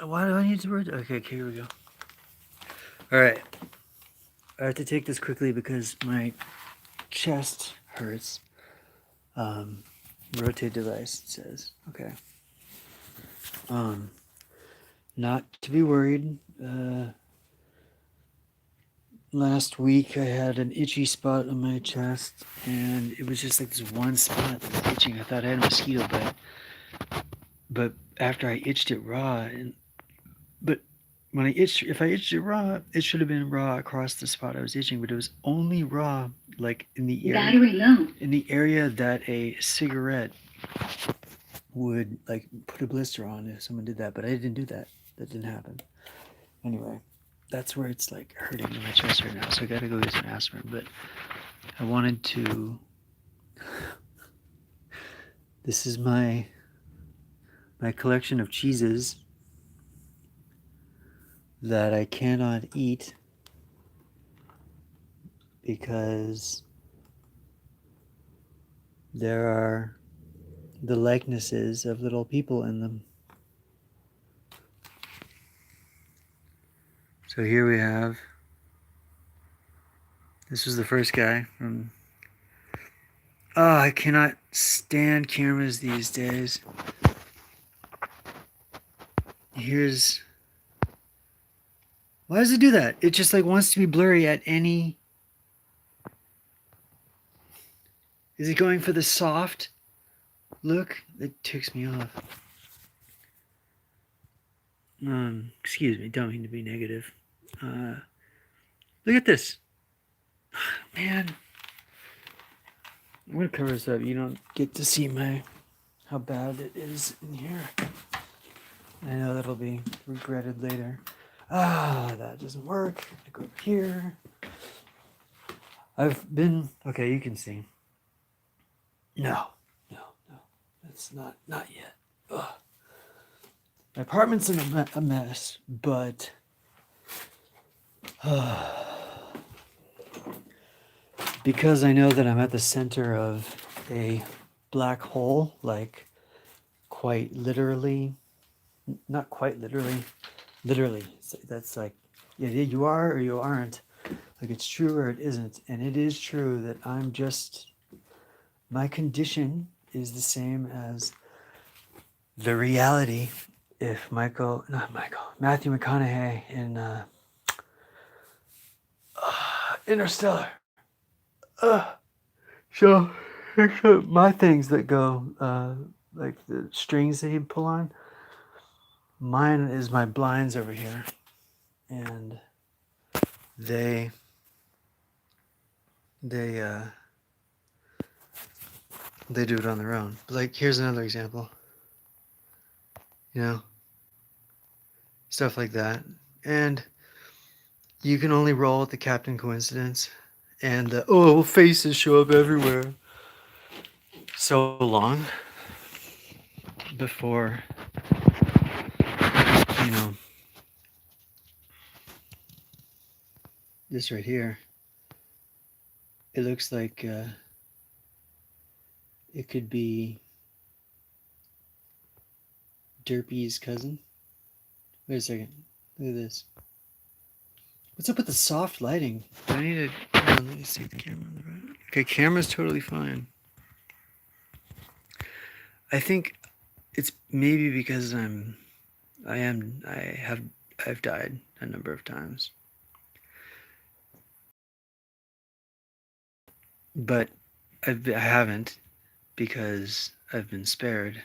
Why do I need to word? Okay, here we go. All right. I have to take this quickly because my chest hurts. Um, rotate device, it says. Okay. Um, not to be worried. Last week I had an itchy spot on my chest, and it was just like this one spot that was itching. I thought I had a mosquito bite, but after I itched it raw, but when if I itched it raw, it should have been raw across the spot I was itching, but it was only raw like in the area that a cigarette would like put a blister on if someone did that, but I didn't do that. That didn't happen. Anyway, that's where it's like hurting in my chest right now, so I gotta go get some aspirin. But I wanted to. This is my collection of cheeses that I cannot eat because there are the likenesses of little people in them. So here we have. This was the first guy from. Oh, I cannot stand cameras these days. Here's. Why does it do that? It just like wants to be blurry at any. Is it going for the soft look? That ticks me off. Excuse me, don't mean to be negative. Look at this. Man. I'm gonna cover this up. You don't get to see how bad it is in here. I know that'll be regretted later. That doesn't work. I go over here. I've been okay. You can see. No. That's not yet. Ugh. My apartment's in a mess, but because I know that I'm at the center of a black hole, like quite literally, not quite literally, literally. That's like, yeah, you are or you aren't. Like it's true or it isn't. And it is true that my condition is the same as the reality. If Matthew McConaughey in Interstellar. So my things that go, like the strings that he'd pull on, mine is my blinds over here. And they do it on their own. But like, here's another example. You know, stuff like that. And you can only roll with the Captain Coincidence. And faces show up everywhere. So long before, you know, this right here. It looks like it could be Derpy's cousin. Wait a second. Look at this. What's up with the soft lighting? I need to. Let me see the camera on the right. Okay, camera's totally fine. I think it's maybe because I've died a number of times. But I haven't because I've been spared.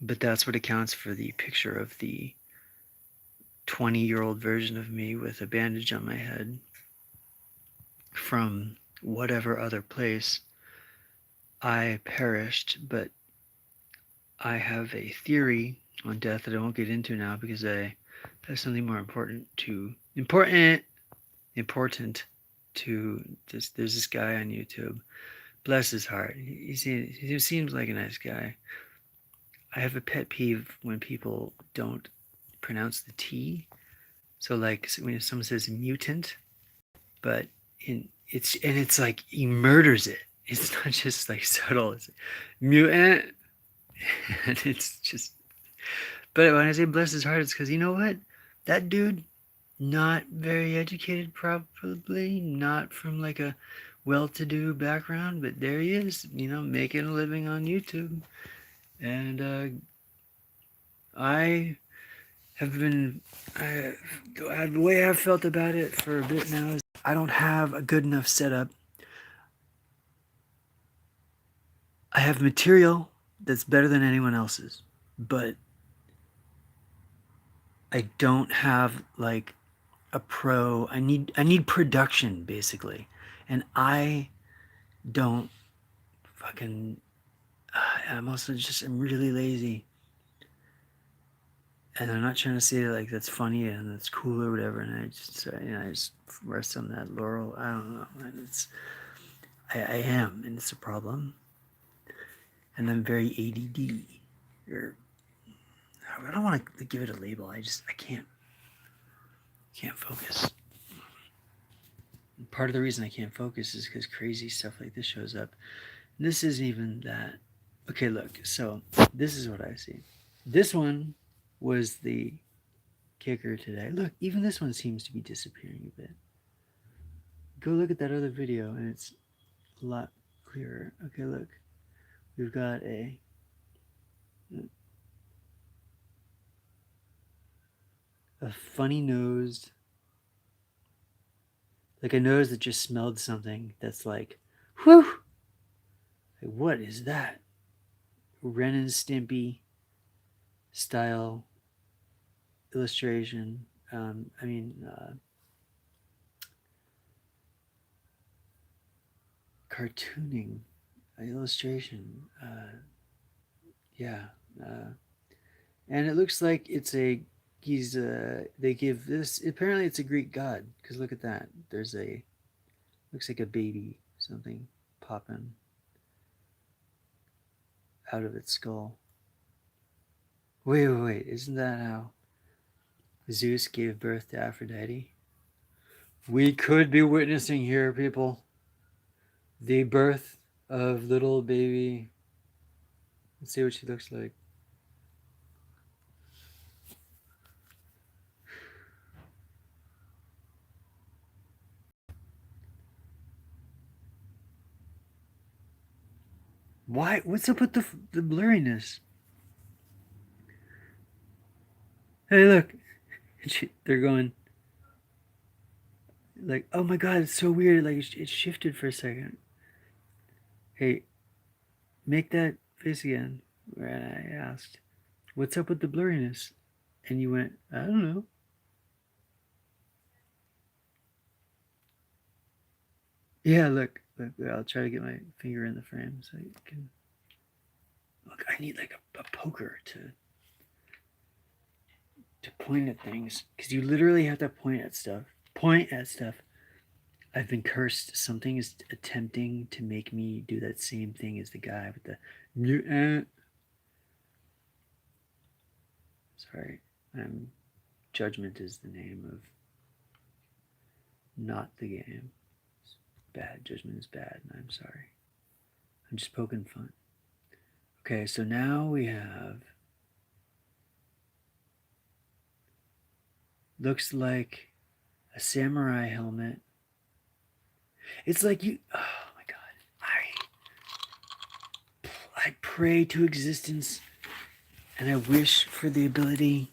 But that's what accounts for the picture of the 20-year-old version of me with a bandage on my head from whatever other place I perished. But I have a theory on death that I won't get into now because I have something more important to just. There's this guy on YouTube. Bless his heart. He seems like a nice guy. I have a pet peeve when people don't pronounce the T. So like when someone says mutant, but it's like he murders it. It's not just like subtle. It's mutant, and it's just But when I say bless his heart, it's because you know what? That dude, not very educated, probably not from like a well-to-do background, but there he is, making a living on YouTube. And I have been, I, the way I've felt about it for a bit now is I don't have a good enough setup. I have material that's better than anyone else's, but I don't have like a pro. I need production basically, and I don't fucking. I'm really lazy, and I'm not trying to say like that's funny and that's cool or whatever. And I just rest on that laurel. I don't know. I am, and it's a problem. And I'm very ADD. Or I don't want to give it a label. I can't focus. And part of the reason I can't focus is because crazy stuff like this shows up. And this isn't even that. Okay, look. So this is what I see. This one was the kicker today. Look, even this one seems to be disappearing a bit. Go look at that other video, and it's a lot clearer. Okay, look. We've got a funny nosed, like a nose that just smelled something that's like, whew. Like, what is that? Ren and Stimpy style illustration. Cartooning, illustration. Yeah. Uh, and it looks like they give this, apparently it's a Greek god, because look at that. Looks like a baby, something popping out of its skull. Wait, isn't that how Zeus gave birth to Aphrodite? We could be witnessing here, people, the birth of little baby. Let's see what she looks like. Why? What's up with the blurriness? Hey, look. They're going like, oh my god, it's so weird. Like it shifted for a second. Hey, make that face again. Where I asked, what's up with the blurriness? And you went, I don't know. Yeah, look. I'll try to get my finger in the frame so you can look. I need like a poker to point at things, because you literally have to point at stuff. Point at stuff. I've been cursed. Something is attempting to make me do that same thing as the guy with the. Sorry, judgment is the name of not the game. It's bad. Judgment is bad, and I'm sorry. I'm just poking fun. Okay, so now we have. Looks like a samurai helmet. It's like you. Oh my god. I pray to existence, and I wish for the ability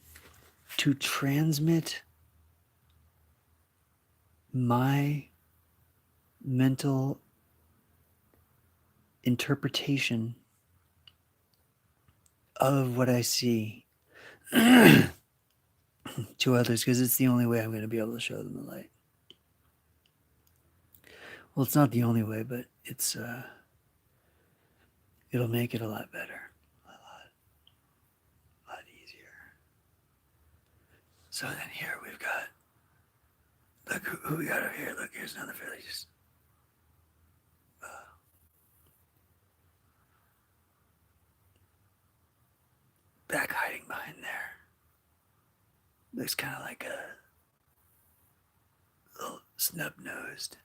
to transmit my mental interpretation of what I see to others, because it's the only way I'm going to be able to show them the light. Well, it's not the only way, but it'll make it a lot better, a lot easier. So then here we've got, look who we got over here. Look, here's another fairly just back hiding behind there. Looks kind of like a little snub-nosed.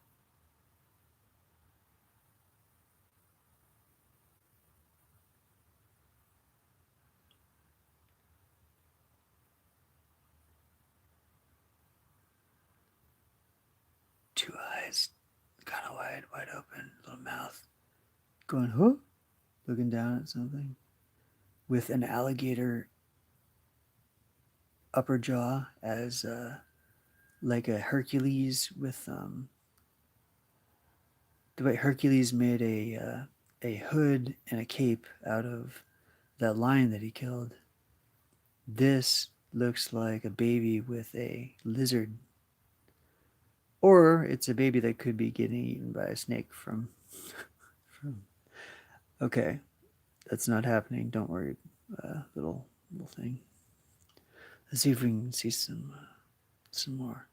kind of wide open, little mouth, going, huh? Looking down at something, with an alligator upper jaw as like a Hercules with the way Hercules made a hood and a cape out of that lion that he killed. This looks like a baby with a lizard, or it's a baby that could be getting eaten by a snake from. Okay, that's not happening. Don't worry, little thing. Let's see if we can see some more.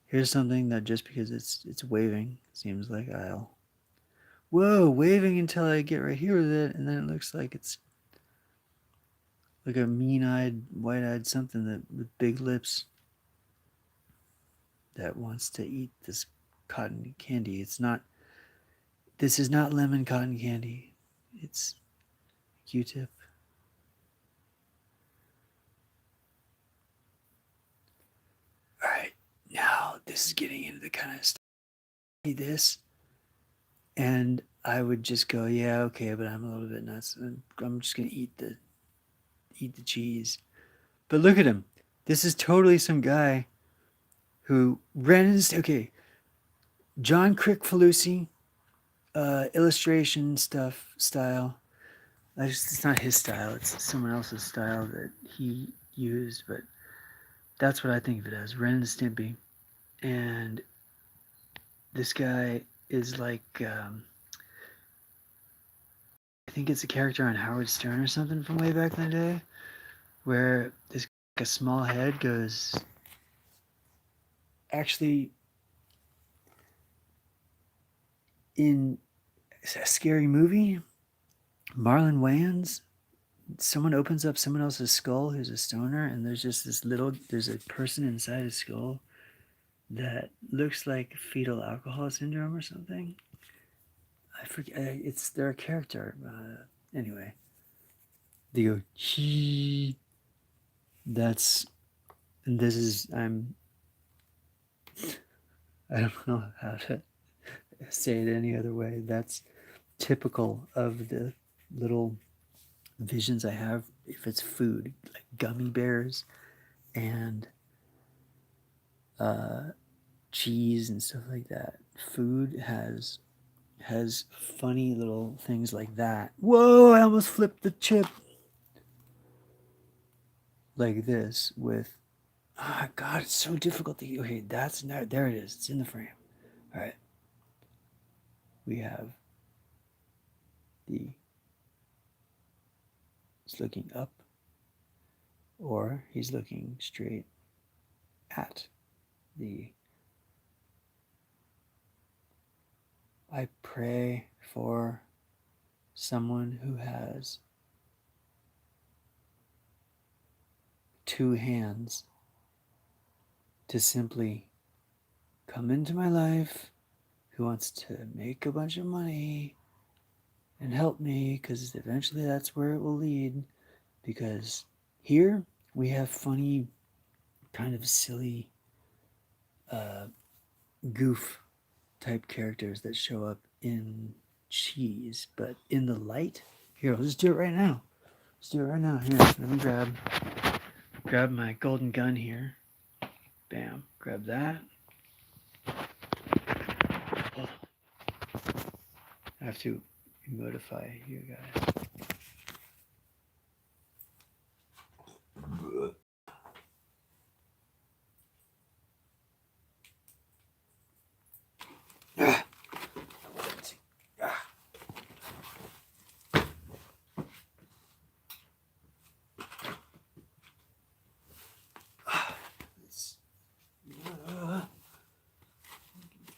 Here's something that just because it's waving seems like I'll. Whoa, waving until I get right here with it, and then it looks like it's like a mean-eyed, white-eyed something that with big lips that wants to eat this cotton candy. It's not. This is not lemon cotton candy. It's Q-tip. All right, now this is getting into the kind of stuff. This, and I would just go, yeah, okay, but I'm a little bit nuts. I'm just gonna eat the cheese. But look at him. This is totally some guy who okay, John Crick-Falusi, illustration style. It's not his style. It's someone else's style that he used, but that's what I think of it as, Ren and Stimpy. And this guy is like, I think it's a character on Howard Stern or something from way back in the day, where this a small head goes, actually, in a scary movie, Marlon Wayans, someone opens up someone else's skull who's a stoner, and there's just there's a person inside his skull that looks like fetal alcohol syndrome or something. I forget. It's their character. Anyway, they go, he. That's. And this is. I don't know how to say it any other way. That's typical of the little visions I have if it's food, like gummy bears and cheese and stuff like that. Food has funny little things like that. Whoa, I almost flipped the chip. Like this with, God, it's so difficult to, okay, there it is. It's in the frame. All right. We have he's looking up, or he's looking straight at the, I pray for someone who has two hands to simply come into my life, who wants to make a bunch of money and help me, because eventually that's where it will lead. Because here we have funny, kind of silly, goof type characters that show up in cheese, but in the light. Here, let's do it right now. Let's do it right now. Here, let me grab my golden gun here. Bam, grab that. Oh. I have to modify you guys.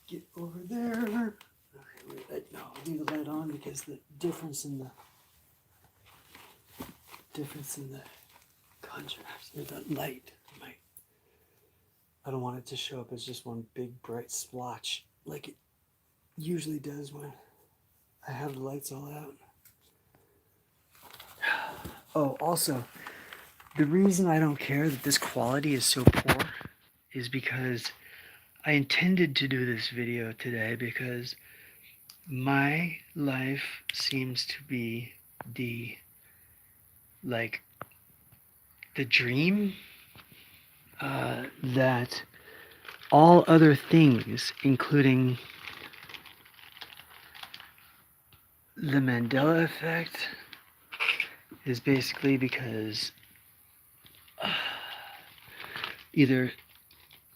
Get over there. Okay, wait, no, I'll leave the light on because the difference in the contrast or the light might. I don't want it to show up as just one big bright splotch like it usually does when I have the lights all out. Oh, also, the reason I don't care that this quality is so poor is because I intended to do this video today because my life seems to be the like the dream that all other things, including the Mandela effect, is basically because either,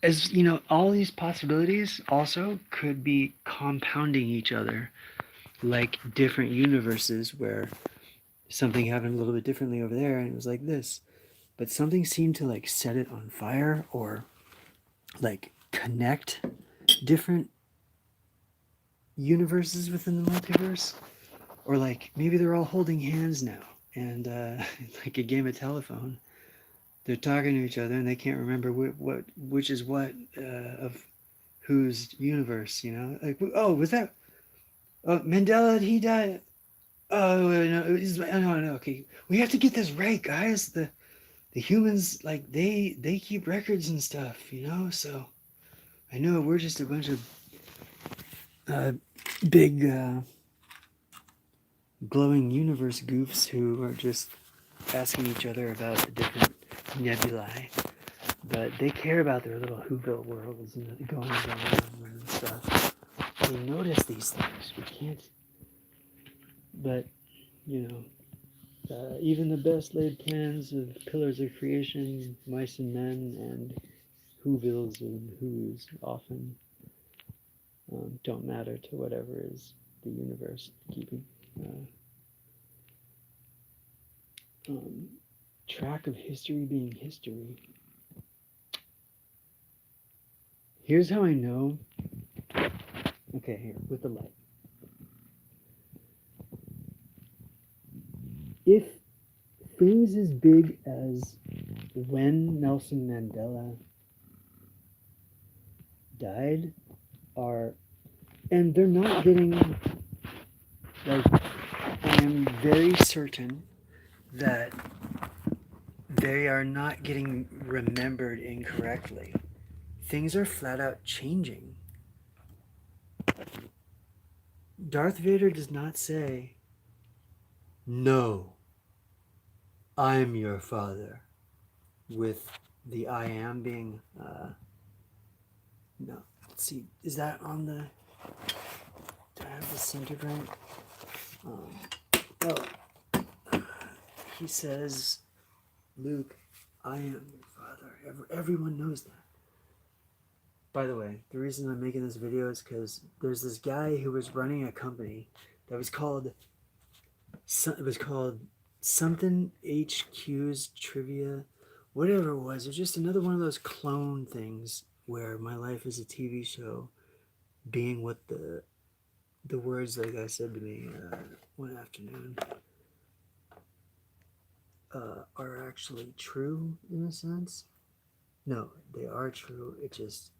as you know, all these possibilities also could be compounding each other, like different universes where something happened a little bit differently over there and it was like this, but something seemed to like set it on fire or like connect different universes within the multiverse, or like maybe they're all holding hands now and like a game of telephone, they're talking to each other and they can't remember which is what of whose universe, you know, like, oh, was that, oh, Mandela, he died, oh no, no, okay, we have to get this right, guys, the humans, like, they keep records and stuff, you know, so I know we're just a bunch of uh, big glowing universe goofs who are just asking each other about the different nebulae, but they care about their little Whoville worlds and the goings on and stuff. They notice these things. We can't, but you know, even the best laid plans of pillars of creation, mice and men, and Whovilles and Who's often don't matter to whatever is the universe keeping um, track of history being history. Here's how I know. Okay, here, with the light. If things as big as when Nelson Mandela died are, and they're not getting, like, I am very certain that they are not getting remembered incorrectly. Things are flat out changing. Darth Vader does not say, "No, I'm your father," with the "I am" being, no. Let's see, is that on the, do I have this centered right? Oh, he says, "Luke, I am your father." Everyone knows that. By the way, the reason I'm making this video is because there's this guy who was running a company that was called, it was called something HQ's Trivia, whatever it was. It was just another one of those clone things where my life is a TV show being what the words that guy said to me one afternoon are actually true in a sense. No, they are true. It just,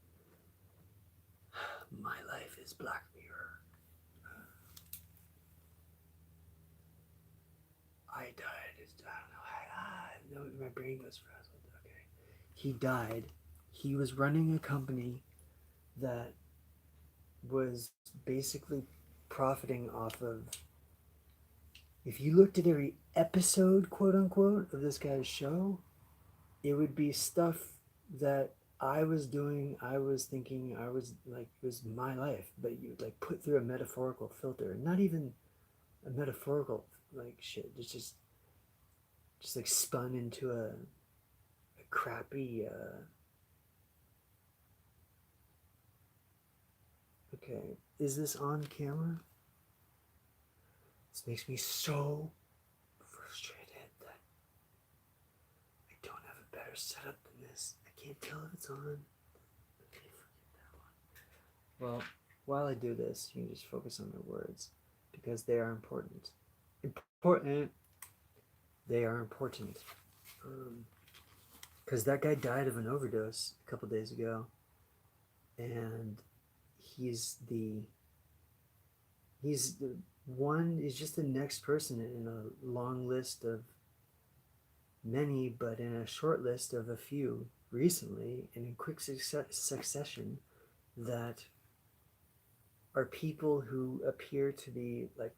my life is Black Mirror. I died. I don't know. My brain goes frazzled. Okay. He died. He was running a company that was basically profiting off of. If you looked at every episode, quote unquote, of this guy's show, it would be stuff that I was doing, I was thinking, I was like, it was my life, but you like put through a metaphorical filter, not even a metaphorical like shit. It's just like spun into a crappy. Okay, is this on camera? This makes me so frustrated that I don't have a better setup than this. I can't tell if it's on. Okay, forget that one. Well, while I do this, you can just focus on the words because they are important. Important. They are important. Because that guy died of an overdose a couple days ago, and he's the one is just the next person in a long list of many, but in a short list of a few recently and in quick succession that are people who appear to be like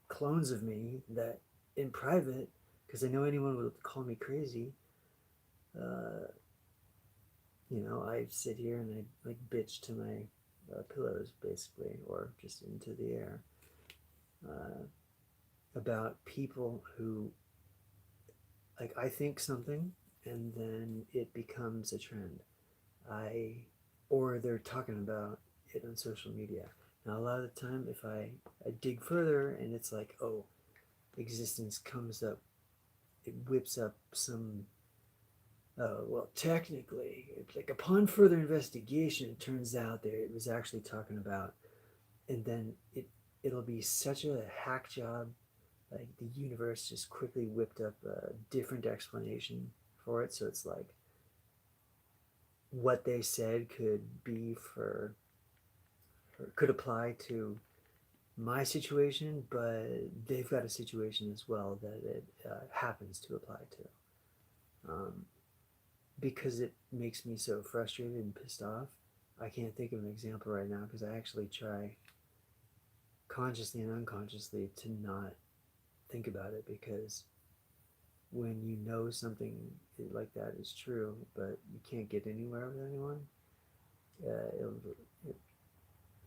clones of me that in private, because I know anyone would call me crazy, uh, I sit here and I like bitch to my pillows basically, or just into the air, uh, about people who like I think something and then it becomes a trend. I or they're talking about it on social media. Now a lot of the time if I dig further and it's like, oh, existence comes up, it whips up some well, technically, like upon further investigation, it turns out that it was actually talking about, and then it'll be such a hack job. Like the universe just quickly whipped up a different explanation for it, so it's like what they said could be could apply to my situation, but they've got a situation as well that it happens to apply to. Because it makes me so frustrated and pissed off. I can't think of an example right now because I actually try consciously and unconsciously to not think about it, because when you know something like that is true but you can't get anywhere with anyone, it,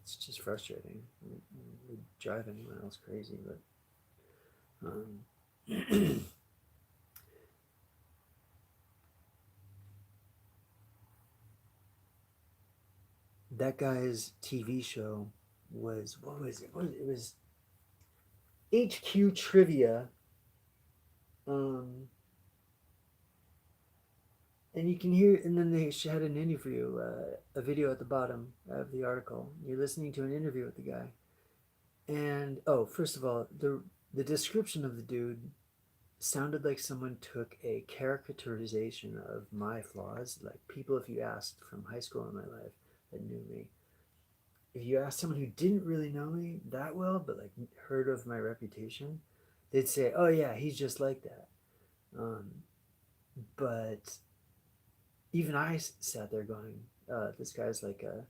it's just frustrating. It would drive anyone else crazy, but that guy's TV show was, what was it? It was HQ Trivia. Um, and you can hear, and then they had an interview, a video at the bottom of the article. You're listening to an interview with the guy, and oh, first of all, the description of the dude sounded like someone took a caricaturization of my flaws. Like people, if you asked from high school in my life that knew me, if you asked someone who didn't really know me that well but like heard of my reputation, they'd say, "Oh yeah, he's just like that." Um, but even I sat there going, "This guy's like a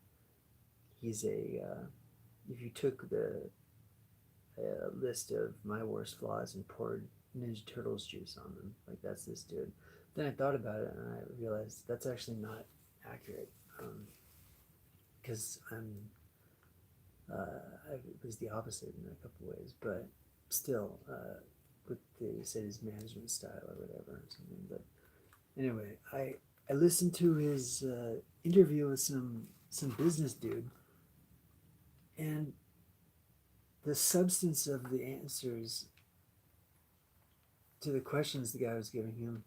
he's a if you took the list of my worst flaws and poured Ninja Turtles juice on them, like that's this dude." Then I thought about it and I realized that's actually not accurate, because it was the opposite in a couple ways, but still, what they said his management style or whatever or something. But anyway, I listened to his interview with some business dude, and the substance of the answers to the questions the guy was giving him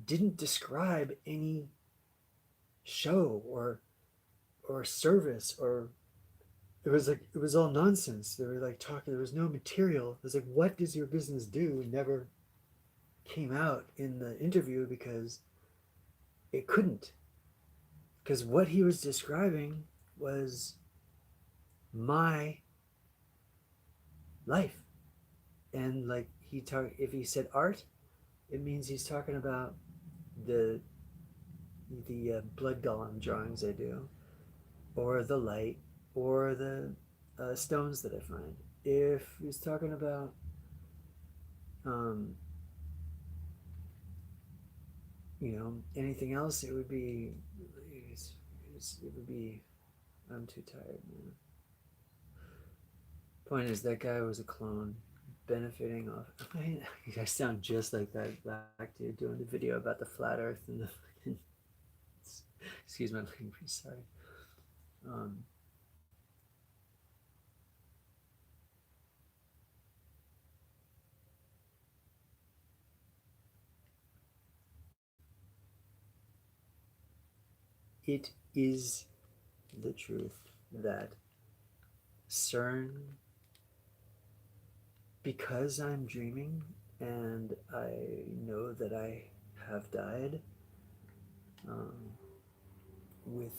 didn't describe any show or service, or it was like it was all nonsense. They were like talking, there was no material. It was like, what does your business do? It never came out in the interview because it couldn't, because what he was describing was my life. And like if he said art, it means he's talking about the blood golem drawings I do, or the light, or the stones that I find. If he's talking about um, anything else, it would be it would be I'm too tired, man. Point is, that guy was a clone, benefiting off. I sound just like that black dude doing the video about the flat Earth and the fucking. Excuse my language. Sorry. Um, it is the truth that CERN, because I'm dreaming and I know that I have died, um, with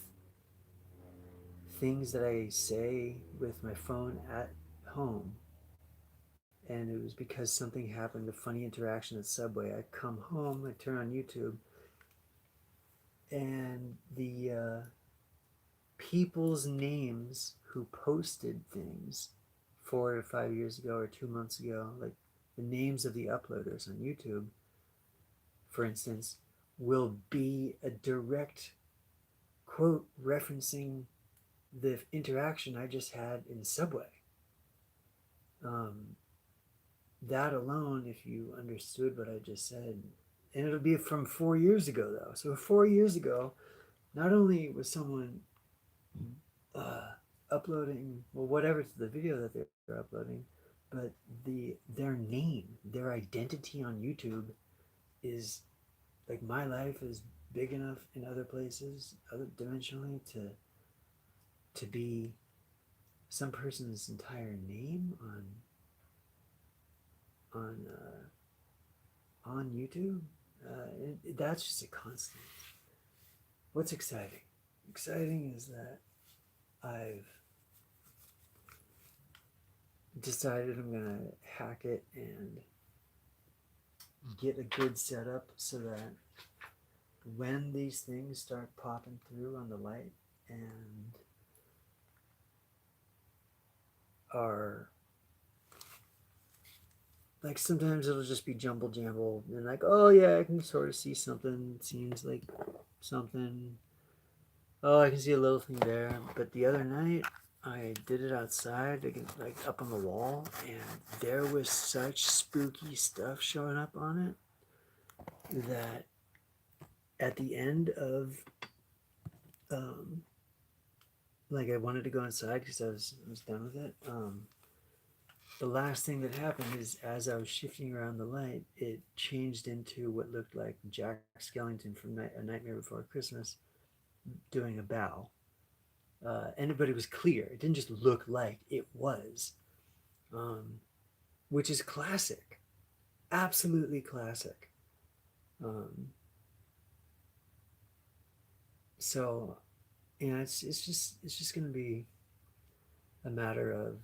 things that I say with my phone at home. And it was because something happened, a funny interaction at Subway. I come home, I turn on YouTube, and the people's names who posted things 4 to 5 years ago or 2 months ago, like the names of the uploaders on YouTube, for instance, will be a direct quote referencing the interaction I just had in the subway. Um, that alone, if you understood what I just said, and it'll be from 4 years ago though. So 4 years ago, not only was someone uh, uploading, well, whatever to the video that they're uploading, but their name, their identity on YouTube is like my life is big enough in other places, other dimensionally, to be some person's entire name on YouTube. That's just a constant. What's exciting? Exciting is that I've decided I'm gonna hack it and get a good setup so that when these things start popping through on the light and are like, sometimes it'll just be jumble jamble and like, oh yeah, I can sort of see something, it seems like something, oh, I can see a little thing there. But the other night I did it outside, like up on the wall, and there was such spooky stuff showing up on it that at the end of um, like, I wanted to go inside because I was done with it. The last thing that happened is, as I was shifting around the light, it changed into what looked like Jack Skellington from A Nightmare Before Christmas doing a bow. But it was clear. It didn't just look like, it was, um, which is classic, absolutely classic. Um, so, it's just going to be a matter of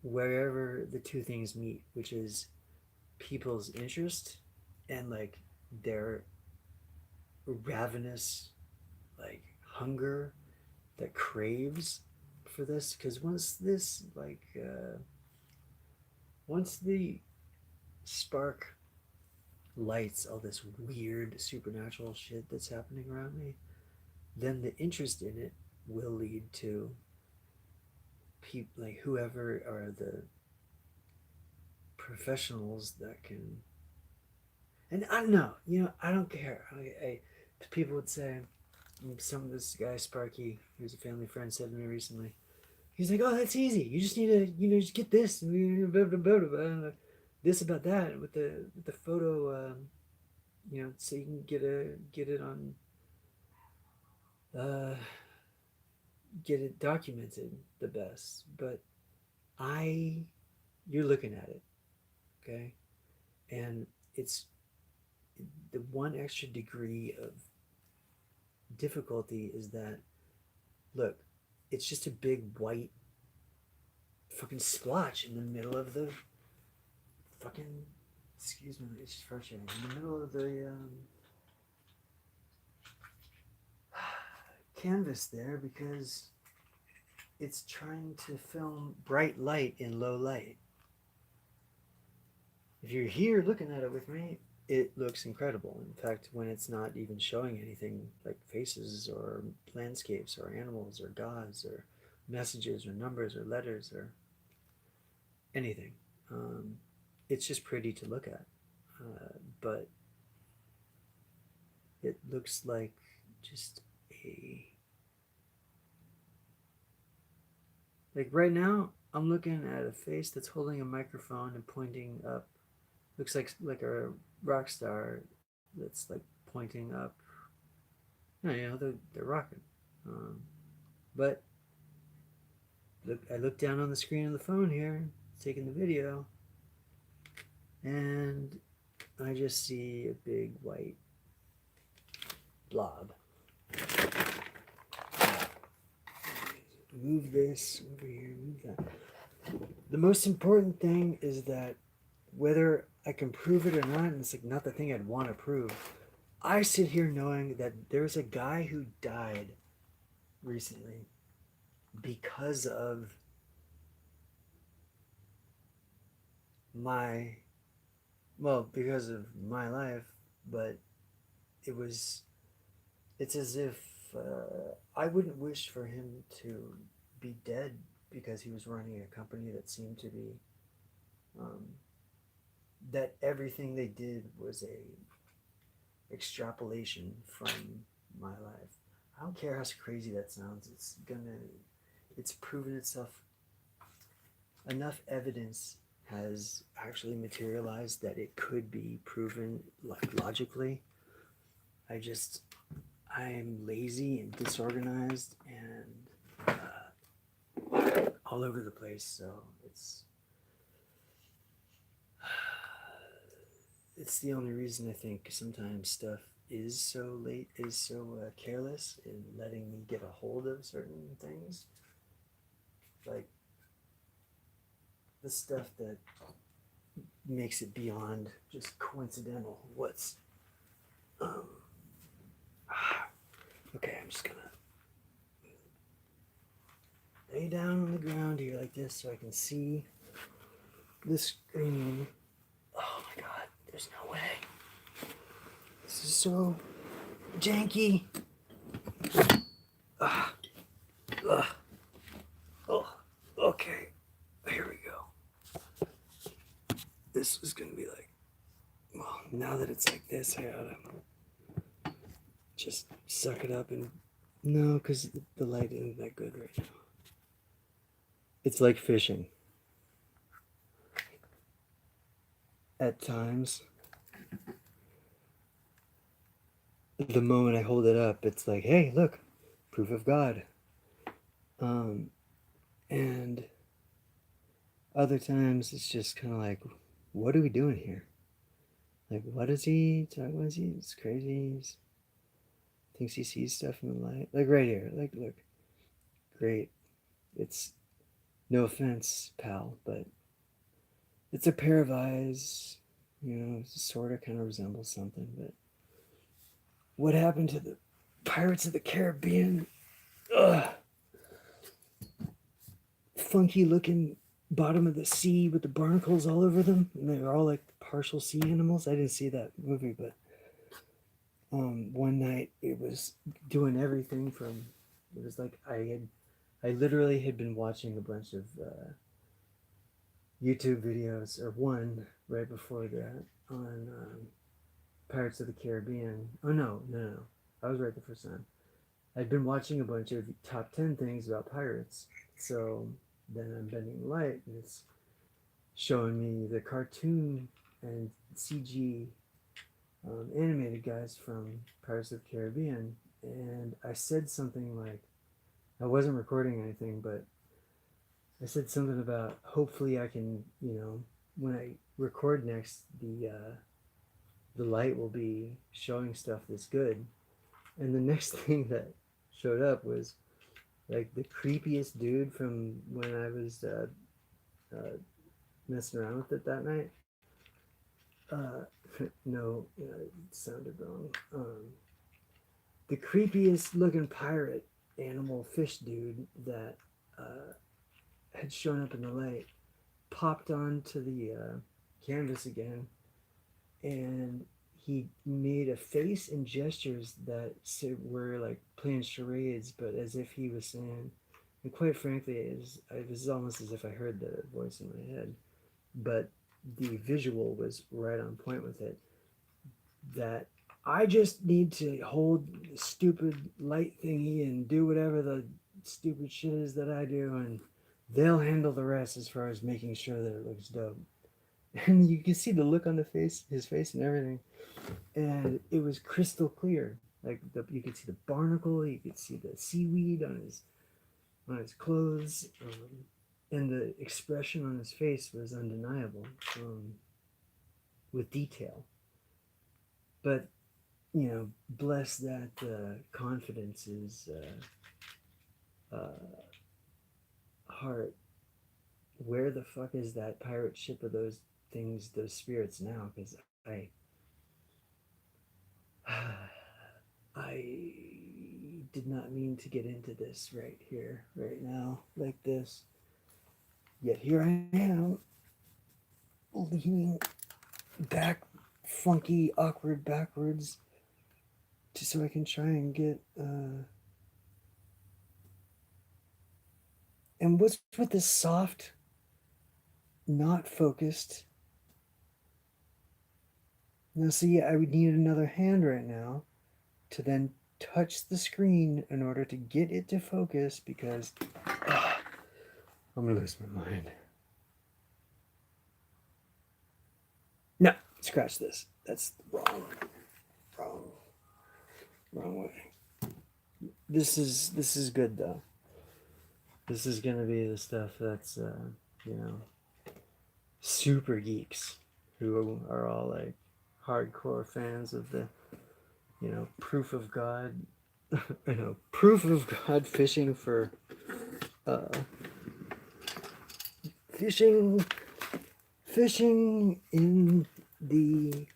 wherever the two things meet, which is people's interest and like their ravenous like hunger that craves for this. Because once the spark lights all this weird supernatural shit that's happening around me, then the interest in it will lead to people like whoever are the professionals that can. And I don't know, I don't care. People would say, some of this guy Sparky, who's a family friend, said to me recently. He's like, "Oh, that's easy. You just need to, just get this, and blah, blah, blah, blah, blah, this about that with the photo, so you can get it on, uh, get it documented the best." But I, you're looking at it, okay, and it's the one extra degree of difficulty is that, look, it's just a big white fucking splotch in the middle of the fucking, excuse me, it's just frustrating, in the middle of the canvas there, because it's trying to film bright light in low light. If you're here looking at it with me, it looks incredible. In fact, when it's not even showing anything like faces or landscapes or animals or gods or messages or numbers or letters or anything, um, it's just pretty to look at. But it looks like just a, like right now I'm looking at a face that's holding a microphone and pointing up. Looks like a rock star that's like pointing up. No, they're rocking. Um, but I look down on the screen of the phone here, taking the video, and I just see a big white blob. Move this over here, move that. The most important thing is that whether I can prove it or not, and it's like not the thing I'd want to prove, I sit here knowing that there's a guy who died recently because of my, well, because of my life, but it was, it's as if I wouldn't wish for him to be dead because he was running a company that seemed to be, um, that everything they did was a extrapolation from my life. I don't care how crazy that sounds. It's proven itself. Enough evidence has actually materialized that it could be proven like logically. I just, I'm lazy and disorganized and all over the place. So it's the only reason I think sometimes stuff is so late, is so careless in letting me get a hold of certain things, like the stuff that makes it beyond just coincidental. What's um, okay? I'm just gonna lay down on the ground here like this so I can see the screen. Oh my god, there's no way. This is so janky. Ah, ugh. Oh, okay. Here we go. This is gonna be like, well, now that it's like this, I oughta just suck it up and no, because the light isn't that good right now. It's like fishing. At times, the moment I hold it up, it's like, hey, look, proof of God. Um, and other times, it's just kind of like, what are we doing here? Like, what is he talking about? It's crazy. He thinks he sees stuff in the light. Like, right here. Like, look, great. It's no offense, pal, but it's a pair of eyes. You know, sort of kind of resembles something. But what happened to the Pirates of the Caribbean? Ugh. Funky looking bottom of the sea with the barnacles all over them, and they were all like partial sea animals. I didn't see that movie, but one night it was doing everything from, it was like I literally had been watching a bunch of YouTube videos, or one right before that on Pirates of the Caribbean. Oh no, I was right the first time. I'd been watching a bunch of top 10 things about pirates, so then I'm bending the light and it's showing me the cartoon and CG animated guys from Pirates of the Caribbean, and I said something like, I wasn't recording anything, but I said something about hopefully I can, you know, when I record next, the light will be showing stuff that's good. And the next thing that showed up was like the creepiest dude from when I was uh, messing around with it that night. Uh, no, it sounded wrong. The creepiest looking pirate animal fish dude that had shown up in the light popped onto the canvas again, and he made a face and gestures that were like playing charades, but as if he was saying, and quite frankly, it was almost as if I heard the voice in my head, but the visual was right on point with it. That I just need to hold the stupid light thingy and do whatever the stupid shit is that I do, and they'll handle the rest as far as making sure that it looks dope. And you can see the look on the face, his face, and everything. And it was crystal clear. Like you could see the barnacle, you could see the seaweed on his clothes, and the expression on his face was undeniable, with detail. But you know, bless that confidence is heart. Where the fuck is that pirate ship of those things, those spirits now? Because I did not mean to get into this right here, right now, like this. Yet here I am, leaning back, funky, awkward backwards, just so I can try and get. And what's with this soft, not focused? Now, see, I would need another hand right now to then touch the screen in order to get it to focus because I'm gonna lose my mind. No, scratch this. That's wrong way. This is good though. This is gonna be the stuff that's you know, super geeks who are all like hardcore fans of the, you know, proof of God. I know, proof of God fishing for uh fishing in the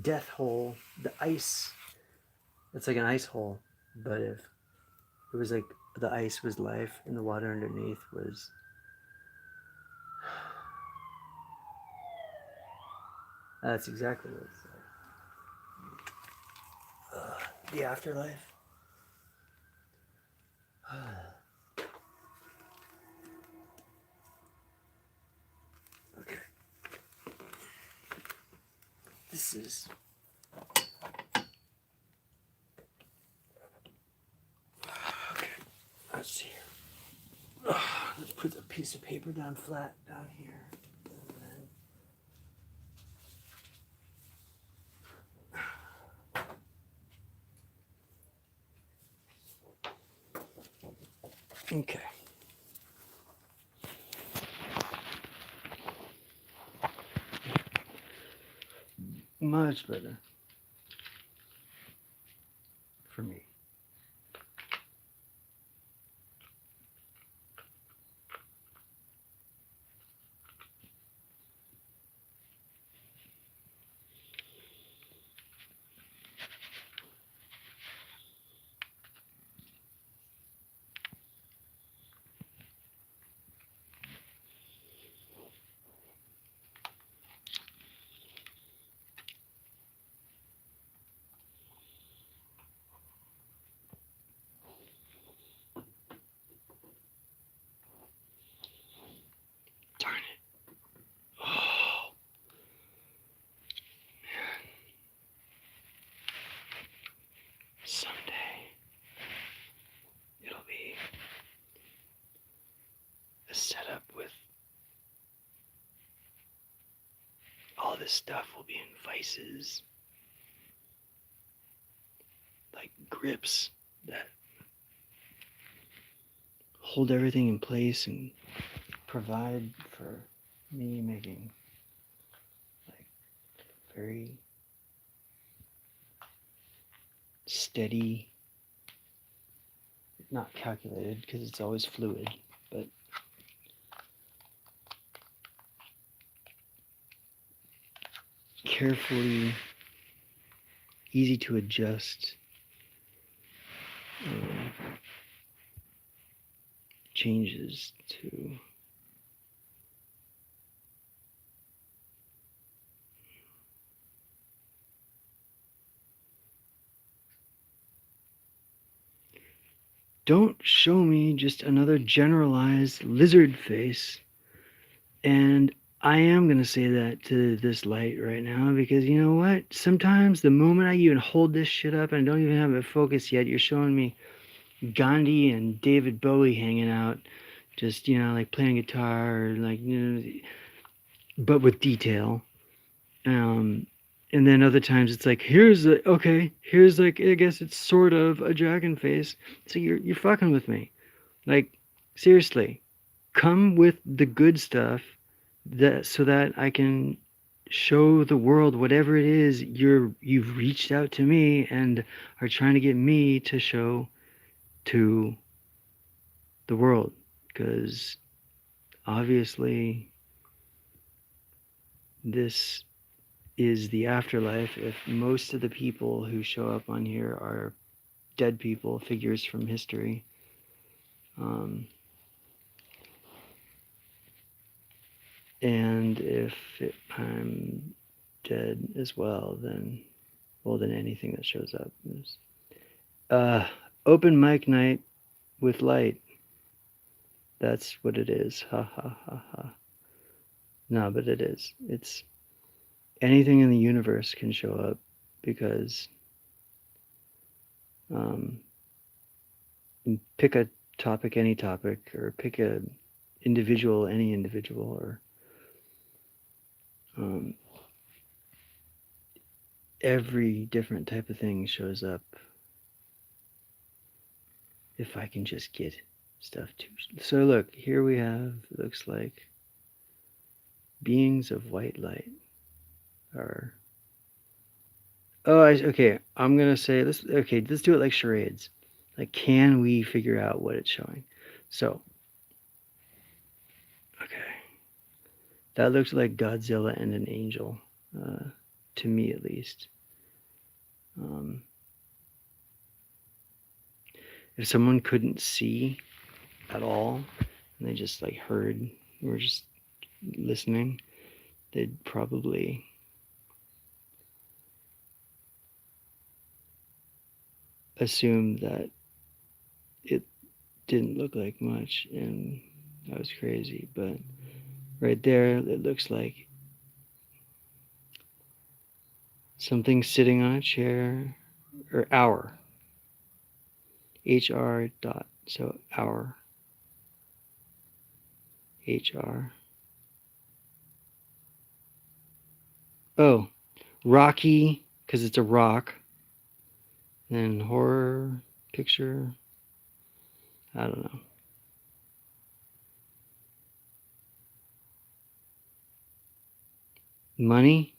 death hole, the ice. It's like an ice hole, but if it was like the ice was life and the water underneath was that's exactly what it's like. The afterlife. Okay. This is okay. Let's see here. Let's put the piece of paper down flat down here. Okay. Much better for me. Darn it. Oh, man. Someday it'll be a setup with all this stuff will be in vices, like grips that hold everything in place and provide for me making like very steady, not calculated because it's always fluid, but carefully, easy to adjust changes to don't show me just another generalized lizard face. And I am going to say that to this light right now because you know what? Sometimes the moment I even hold this shit up and I don't even have it focused yet, you're showing me Gandhi and David Bowie hanging out, just, you know, like playing guitar, or like, you know, but with detail. And then other times it's like, here's like, I guess it's sort of a dragon face. So you're fucking with me. Like, seriously, come with the good stuff that so that I can show the world whatever it is you've reached out to me and are trying to get me to show to the world, because obviously this is the afterlife if most of the people who show up on here are dead people, figures from history. And if I'm dead as well, then anything that shows up is open mic night with light. That's what it is. Ha ha ha ha. No, but it is. It's anything in the universe can show up because pick a topic, any topic, or pick a individual, any individual, or every different type of thing shows up if I can just get stuff to. So look, here we have, looks like beings of white light are. Oh, okay. I'm gonna say this. Okay, let's do it like charades. Like, can we figure out what it's showing? So, okay, that looks like Godzilla and an angel, to me at least. If someone couldn't see at all and they just like heard, or just listening, they'd probably assume that it didn't look like much and I was crazy. But right there, it looks like something sitting on a chair, or hour. HR dot. So hour. HR. Oh, Rocky, because it's a rock. And horror picture. I don't know. Money.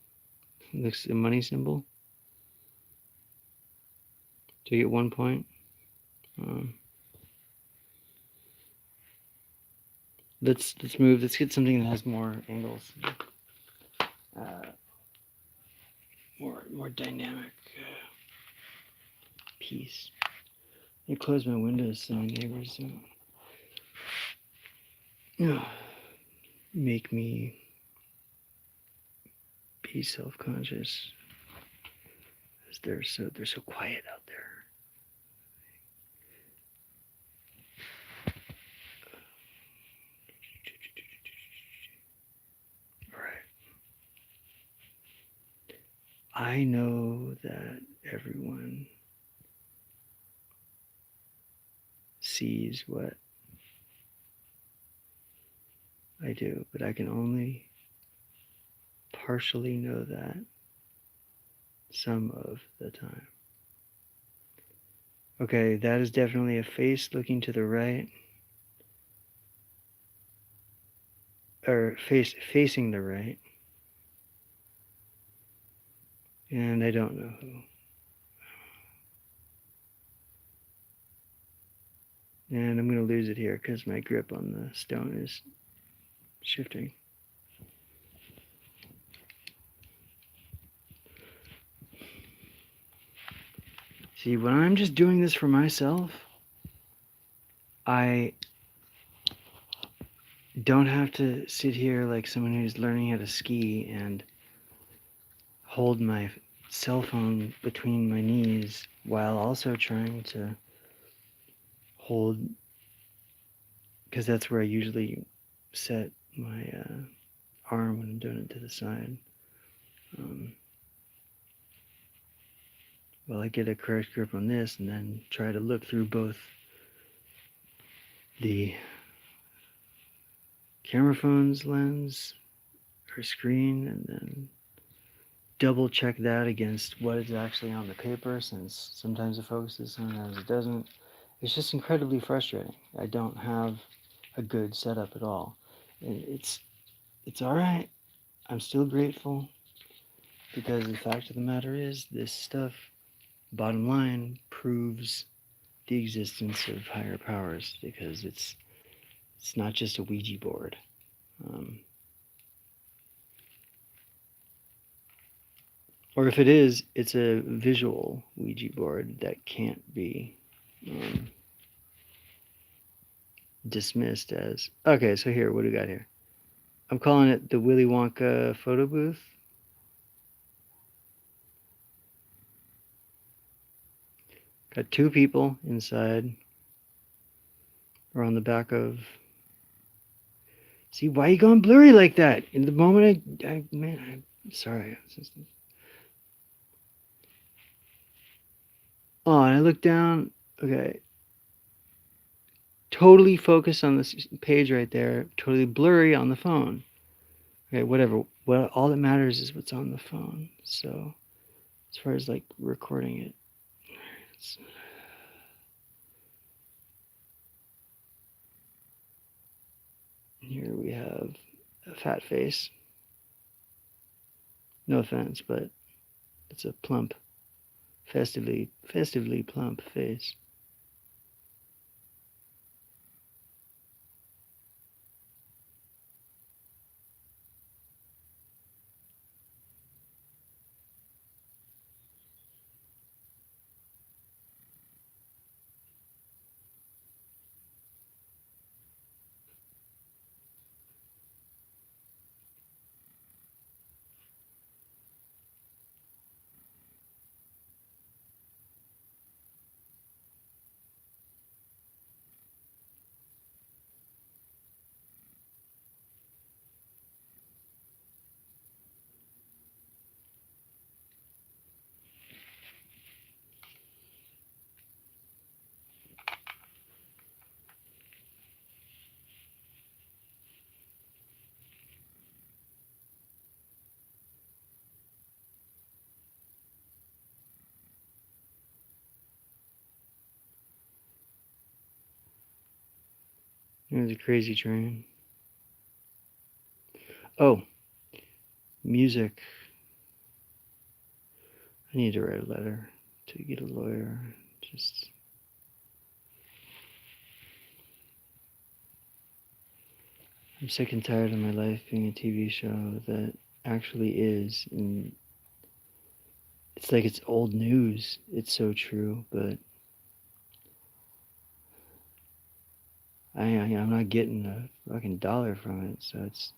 Looks a money symbol. Do you get 1 point? Let's move. Let's get something that has more angles. More dynamic piece. I close my windows so my neighbors don't make me be self-conscious, as they're so quiet out there. All right. I know that everyone sees what I do, but I can only partially know that some of the time. Okay, that is definitely a face looking to the right. Or facing the right. And I don't know who. And I'm going to lose it here because my grip on the stone is shifting. See, when I'm just doing this for myself, I don't have to sit here like someone who's learning how to ski and hold my cell phone between my knees while also trying to hold, because that's where I usually set my arm when I'm doing it to the side. Well, I get a correct grip on this and then try to look through both the camera phone's lens or screen and then double check that against what is actually on the paper, since sometimes it focuses, sometimes it doesn't. It's just incredibly frustrating. I don't have a good setup at all. It's all right. I'm still grateful, because the fact of the matter is, this stuff, bottom line, proves the existence of higher powers, because it's not just a Ouija board. Or if it is, it's a visual Ouija board that can't be um, dismissed as. Okay, so here, what do we got here? I'm calling it the Willy Wonka photo booth. Got two people inside. Or on the back of. See, why are you going blurry like that? In the moment I'm sorry. Oh, and I look down. Okay. Totally focused on this page right there. Totally blurry on the phone. Okay, whatever. Well, all that matters is what's on the phone. So, as far as like recording it, here we have a fat face. No offense, but it's a plump, festively plump face. There's a crazy train. Oh, music. I need to write a letter to get a lawyer. Just. I'm sick and tired of my life being a TV show that actually is, and it's like it's old news. It's so true, but I'm not getting a fucking dollar from it, so it's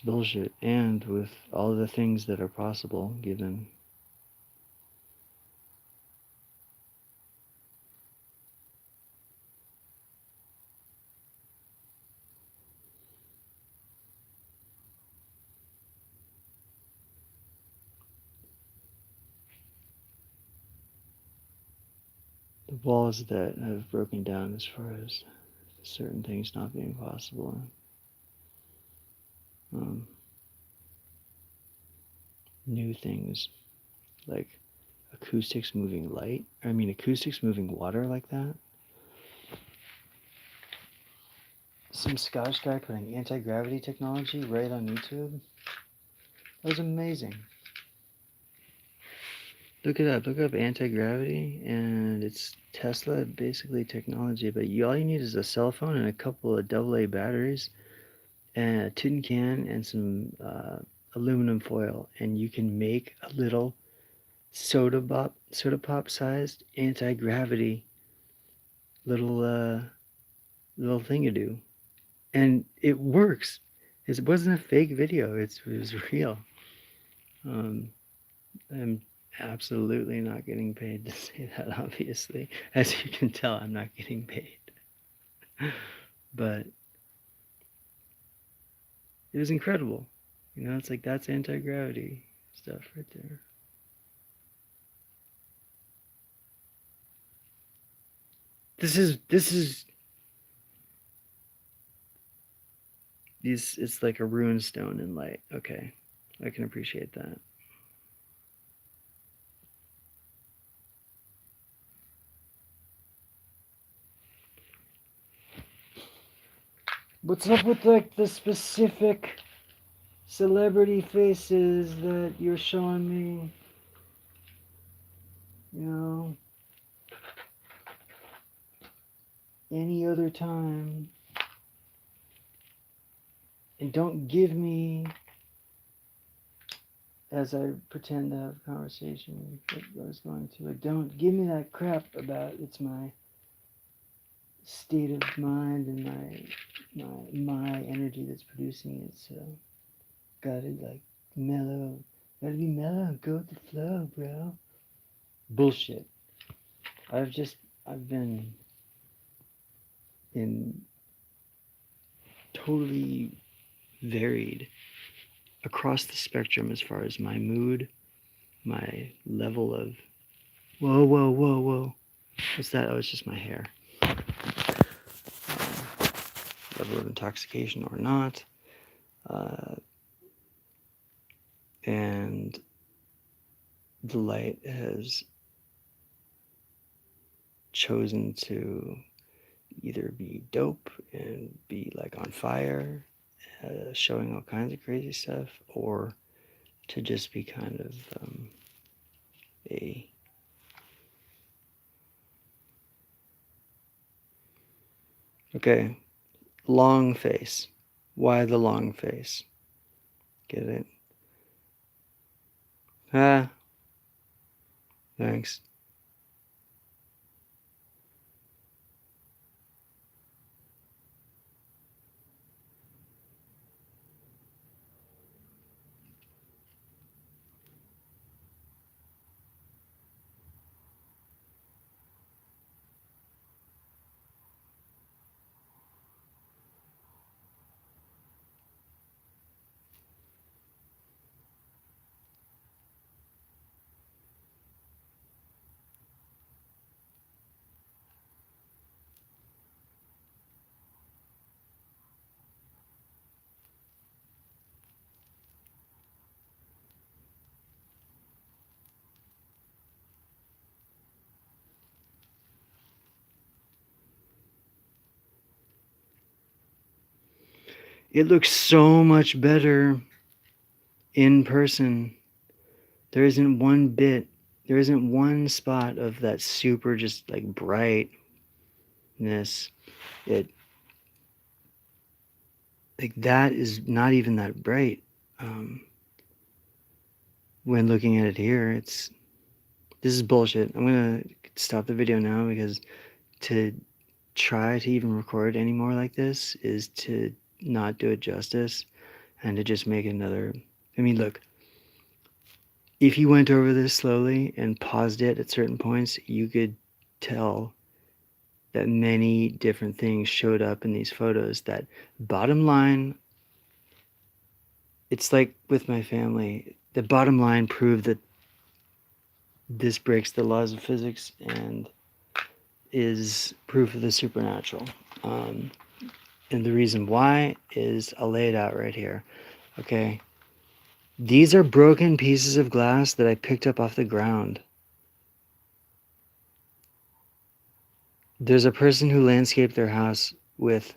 bullshit. And with all the things that are possible, given the walls that have broken down as far as certain things not being possible. Um, New things like acoustics moving light. I mean, acoustics moving water like that. Some Scottish guy putting anti-gravity technology right on YouTube. That was amazing. Look it up. Look up anti-gravity, and it's Tesla basically technology. But all you need is a cell phone and a couple of AA batteries, and a tin can and some aluminum foil, and you can make a little soda pop sized anti-gravity little little thingadoo, and it works. It wasn't a fake video. It was real. Um, I'm absolutely not getting paid to say that, obviously. As you can tell, I'm not getting paid. But it was incredible. You know, it's like that's anti-gravity stuff right there. This is these it's like a rune stone in light. Okay. I can appreciate that. What's up with like the specific celebrity faces that you're showing me? You know, any other time. And don't give me, as I pretend to have a conversation that I was going to, but don't give me that crap about it's my state of mind and my energy that's producing it. So gotta like mellow, gotta be mellow, go with the flow, bro. Bullshit. I've been in totally varied across the spectrum as far as my mood, my level of whoa, whoa, whoa, whoa. What's that? Oh, it's just my hair. Level of intoxication or not. Uh, and the light has chosen to either be dope and be like on fire, showing all kinds of crazy stuff, or to just be kind of a okay, long face. Why the long face? Get it? Ah, thanks. It looks so much better in person. There isn't one bit, there isn't one spot of that super just like brightness. It like that is not even that bright. Um, when looking at it here, this is bullshit. I'm gonna stop the video now because to try to even record any more like this is to not do it justice and to just make another. I mean, look, if you went over this slowly and paused it at certain points, you could tell that many different things showed up in these photos. That bottom line, it's like with my family, the bottom line proved that this breaks the laws of physics and is proof of the supernatural. Um, and the reason why is I'll lay it out right here. Okay. These are broken pieces of glass that I picked up off the ground. There's a person who landscaped their house with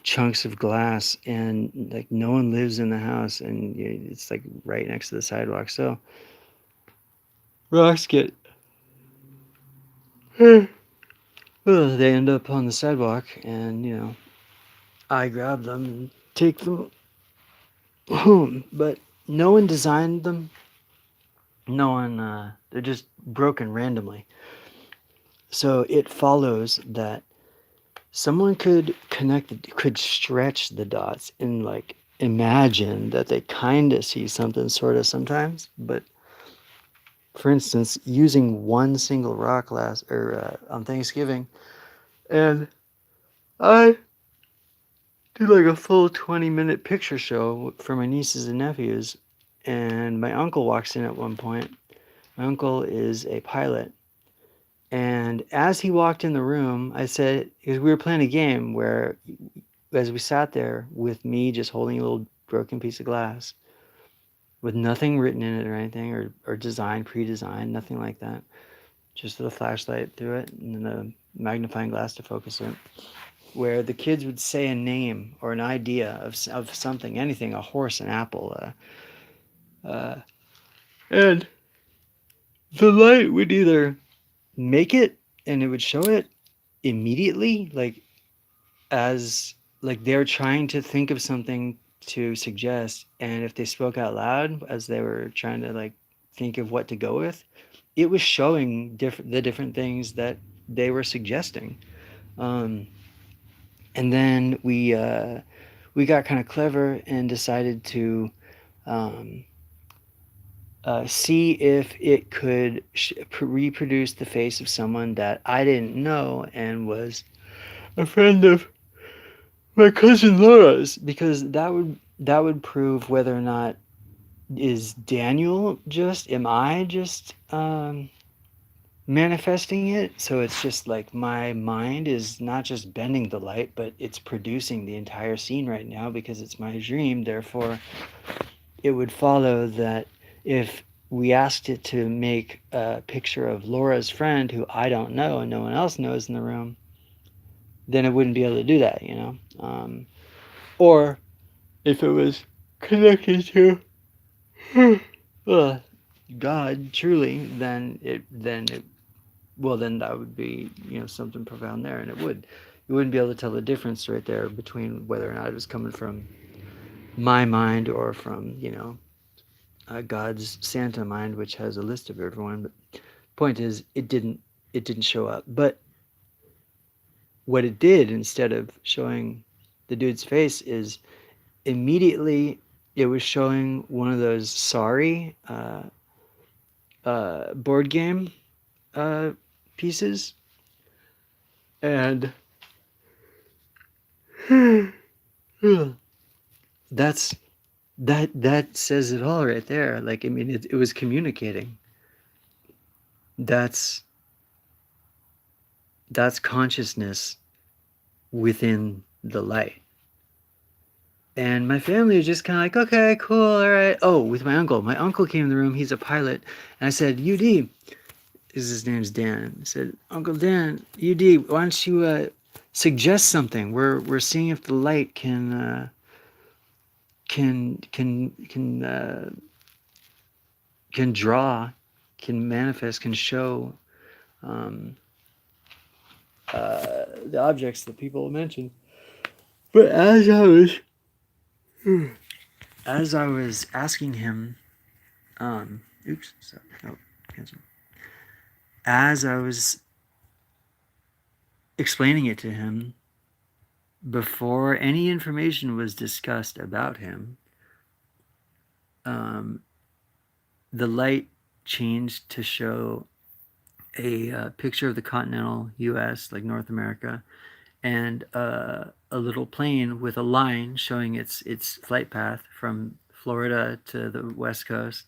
chunks of glass, and like no one lives in the house, and it's like right next to the sidewalk. So rocks get well, they end up on the sidewalk, and I grab them and take them home. But no one designed them. No one. They're just broken randomly. So it follows that someone could stretch the dots and like imagine that they kind of see something sort of sometimes. But for instance, using one single rock on Thanksgiving, and I did like a full 20-minute picture show for my nieces and nephews, and my uncle walks in at one point. My uncle is a pilot. And as he walked in the room, I said, because we were playing a game where, as we sat there with me just holding a little broken piece of glass with nothing written in it or anything or designed, pre-designed, nothing like that, just with a flashlight through it and then a magnifying glass to focus it, where the kids would say a name or an idea of something, anything, a horse, an apple, and the light would either make it and it would show it immediately, like as like they're trying to think of something to suggest, and if they spoke out loud as they were trying to like think of what to go with, it was showing the different things that they were suggesting. Um, and then we got kind of clever and decided to um, see if it could reproduce the face of someone that I didn't know and was a friend of my cousin Laura's, because that would prove whether or not is Daniel just am I just manifesting it. So it's just like my mind is not just bending the light, but it's producing the entire scene right now because it's my dream. Therefore, it would follow that if we asked it to make a picture of Laura's friend who I don't know and no one else knows in the room, then it wouldn't be able to do that, you know? Or if it was connected to uh, God truly, then that would be, something profound there, and you wouldn't be able to tell the difference right there between whether or not it was coming from my mind or from God's Santa mind, which has a list of everyone. But point is, it didn't show up. But what it did, instead of showing the dude's face, is immediately it was showing one of those sorry board game uh, pieces, and that's that says it all right there. Like, I mean, it was communicating. That's that's consciousness within the light. And my family was just kind of like, okay, cool, all right. Oh, with my uncle. My uncle came in the room. He's a pilot. And I said, UD, his name's Dan. I said, Uncle Dan, UD, why don't you suggest something? We're seeing if the light can draw, can manifest, can show um, the objects that people mentioned. But as I was asking him, oops, so, no, cancel. As I was explaining it to him, before any information was discussed about him, um, the light changed to show a picture of the continental U.S., like North America, and a little plane with a line showing its flight path from Florida to the West Coast,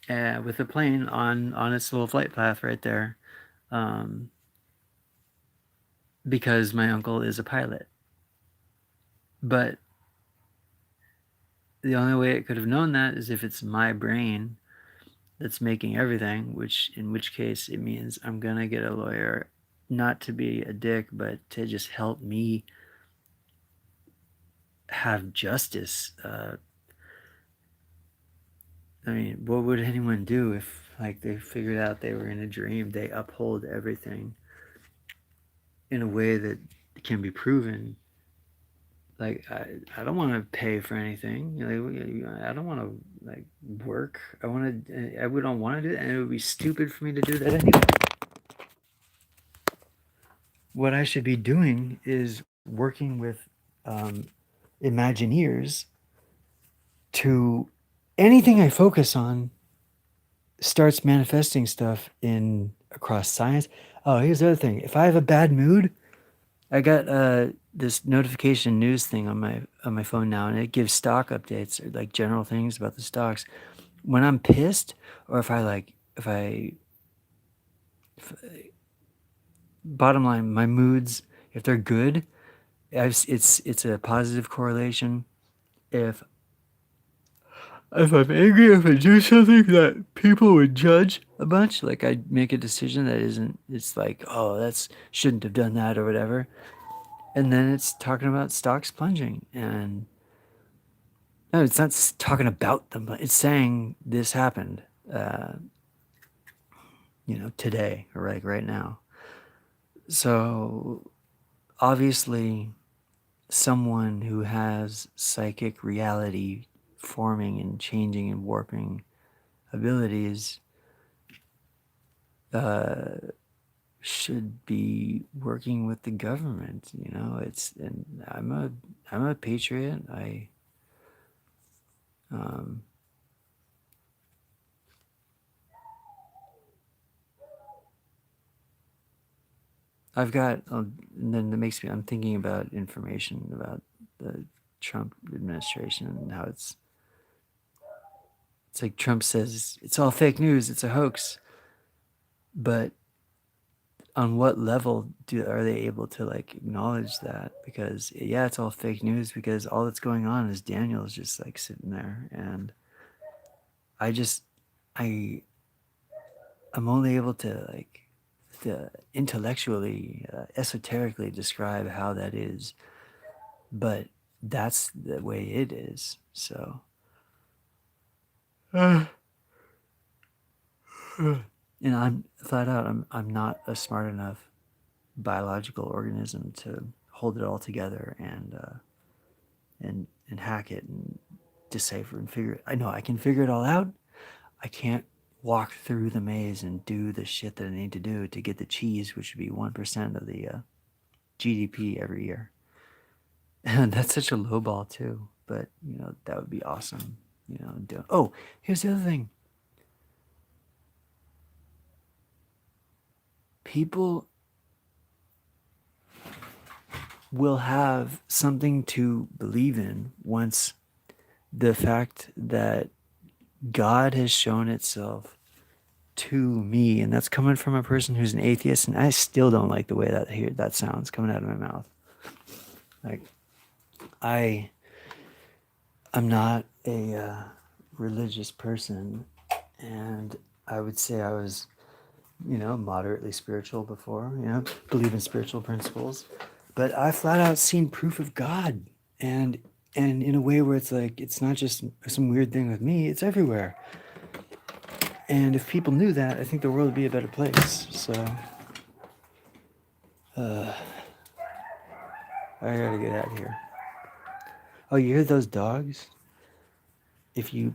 with a plane on its little flight path right there, um, because my uncle is a pilot. But the only way it could have known that is if it's my brain that's making everything, in which case it means I'm gonna get a lawyer, not to be a dick, but to just help me have justice. I mean, what would anyone do if, like, they figured out they were in a dream? They uphold everything in a way that can be proven. Like, I don't want to pay for anything. I don't want to like work. I would don't want to do that, and it would be stupid for me to do that anyway. What I should be doing is working with Imagineers to anything I focus on starts manifesting stuff in across science. Oh, here's the other thing. If I have a bad mood, I got this notification news thing on my phone now, and it gives stock updates or like general things about the stocks. When I'm pissed, or if bottom line, my moods, if they're good, it's a positive correlation. If if I'm angry, if I do something that people would judge a bunch, like I make a decision that isn't, it's like, oh, that's shouldn't have done that or whatever. And then it's talking about stocks plunging. And no, it's not talking about them, but it's saying this happened, uh, today or like right now. So obviously, someone who has psychic reality forming and changing and warping abilities uh, should be working with the government. You know, and I'm a patriot. Um, I've got, and then that makes me. I'm thinking about information about the Trump administration and how it's like Trump says it's all fake news, it's a hoax, but on what level are they able to like acknowledge that? Because yeah, it's all fake news because all that's going on is Daniel's just like sitting there, and I just I I'm only able to like intellectually, esoterically describe how that is, but that's the way it is. So, and I'm flat out. I'm not a smart enough biological organism to hold it all together and hack it and decipher and figure it. I know I can figure it all out. I can't walk through the maze and do the shit that I need to do to get the cheese, which would be 1% of the GDP every year. And that's such a low ball too. But you know that would be awesome. You know. Oh, here's the other thing. People will have something to believe in once the fact that God has shown itself to me, and that's coming from a person who's an atheist, and I still don't like the way that sounds coming out of my mouth. Like I, I'm not a religious person, and I would say I was, you know, moderately spiritual before, you know, believe in spiritual principles, but I flat out seen proof of God, and and in a way where it's like it's not just some weird thing with me; it's everywhere. And if people knew that, I think the world would be a better place. So, I gotta get out of here. Oh, you hear those dogs? If you,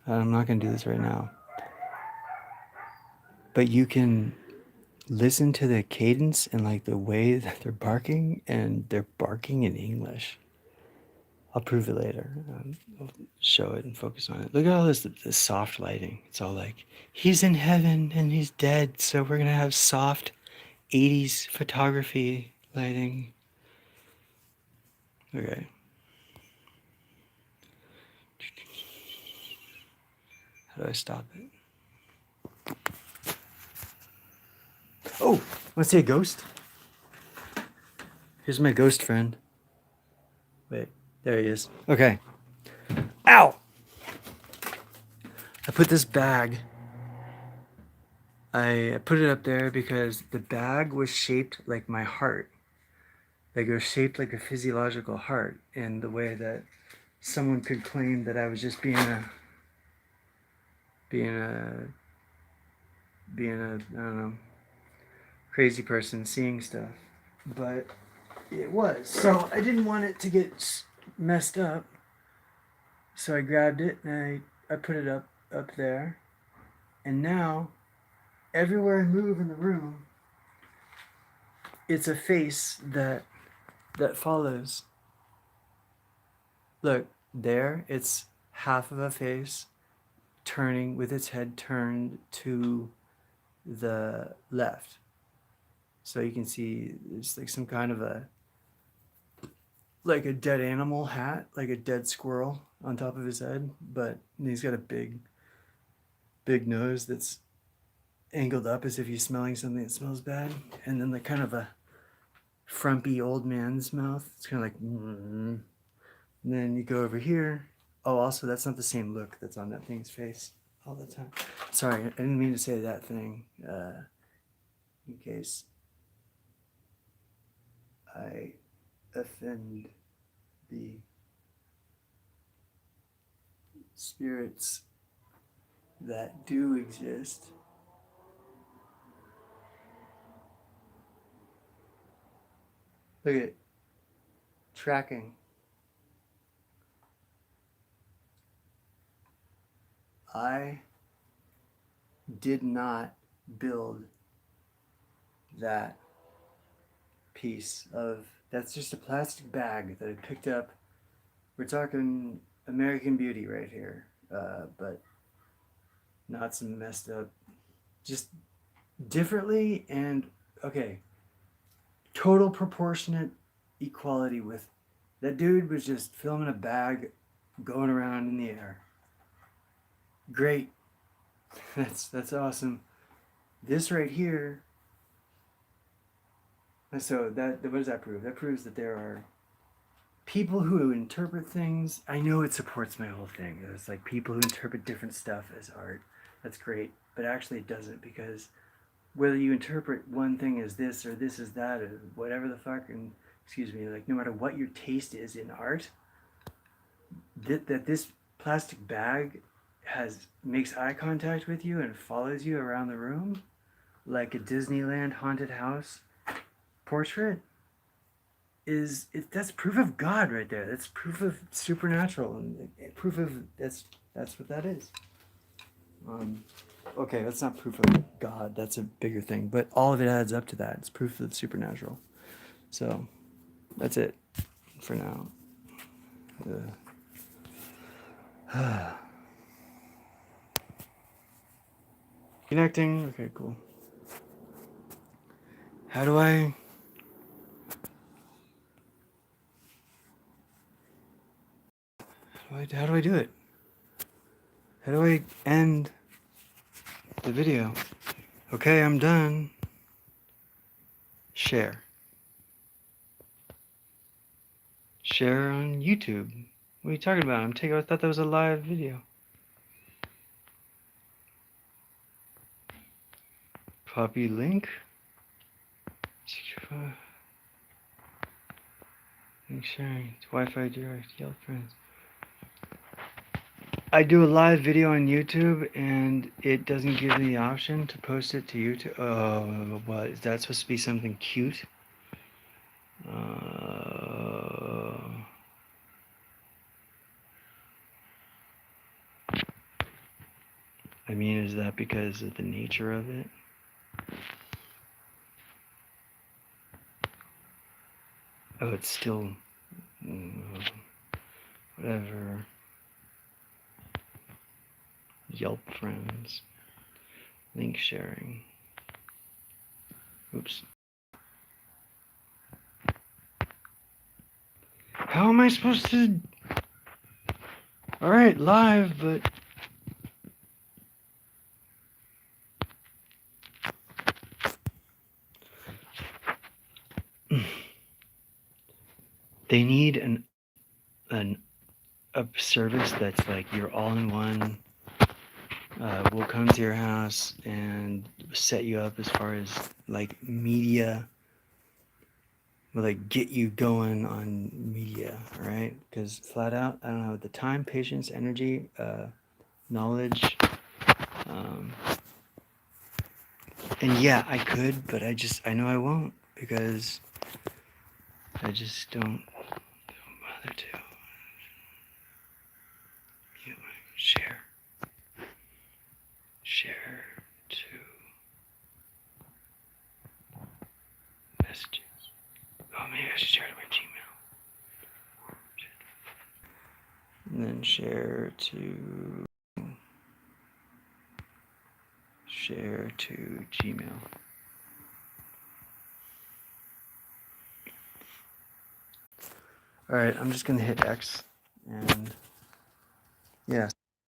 I'm not gonna do this right now, but you can listen to the cadence and like the way that they're barking, and they're barking in English. I'll prove it later. I'll show it and focus on it. Look at all this soft lighting. It's all like, he's in heaven and he's dead, so we're gonna have soft 80s photography lighting. Okay. How do I stop it? Oh, wanna see a ghost? Here's my ghost friend. Wait, there he is. Okay. Ow! I put this bag. I put it up there because the bag was shaped like my heart. Like it was shaped like a physiological heart in the way that someone could claim that I was just being a I don't know, crazy person seeing stuff. But it was. So I didn't want it to get messed up. So I grabbed it and I put it up there. And now everywhere I move in the room, it's a face that follows. Look, there it's half of a face turning with its head turned to the left. So you can see there's like some kind of like a dead animal hat, like a dead squirrel on top of his head, but he's got a big nose that's angled up as if he's smelling something that smells bad, and then like kind of a frumpy old man's mouth. It's kind of like, mm-hmm. And then you go over here. Oh, also that's not the same look that's on that thing's face all the time. Sorry, I didn't mean to say that thing. In case I offend the spirits that do exist. Look at tracking. I did not build that piece of, that's just a plastic bag that I picked up. We're talking American Beauty right here, but not some messed up, just differently and okay, total proportionate equality with that dude was just filming a bag going around in the air. Great. That's awesome. This right here, so that what does that prove? That proves that there are people who interpret things. I know it supports my whole thing. It's like people who interpret different stuff as art. That's great, but actually it doesn't, because whether you interpret one thing as this or this is that or whatever the fuck, and excuse me, like no matter what your taste is in art, that this plastic bag makes eye contact with you and follows you around the room like a Disneyland haunted house portrait that's proof of God right there. That's proof of supernatural and proof of that's what that is. Okay, that's not proof of God. That's a bigger thing, but all of it adds up to that. It's proof of the supernatural. So that's it for now. Connecting. Okay, cool. How do I do it? How do I end the video? Okay, I'm done. Share. Share on YouTube. What are you talking about? I thought that was a live video. Copy link. Link sharing. It's Wi-Fi direct. Yelp friends. I do a live video on YouTube and it doesn't give me the option to post it to YouTube. Oh, what? Is that supposed to be something cute? I mean, is that because of the nature of it? Oh, it's still... whatever. Yelp friends. Link sharing. Oops. How am I supposed to... Alright, live, but... They need a service that's like you're all in one. We'll come to your house and set you up as far as like media. We'll like get you going on media, right? Because flat out, I don't have the time, patience, energy, knowledge. And yeah, I could, but I know I won't, because I just don't bother to. Share to messages. Oh, maybe I should share to my Gmail. And then share to Gmail. All right, I'm just gonna hit X, and yeah.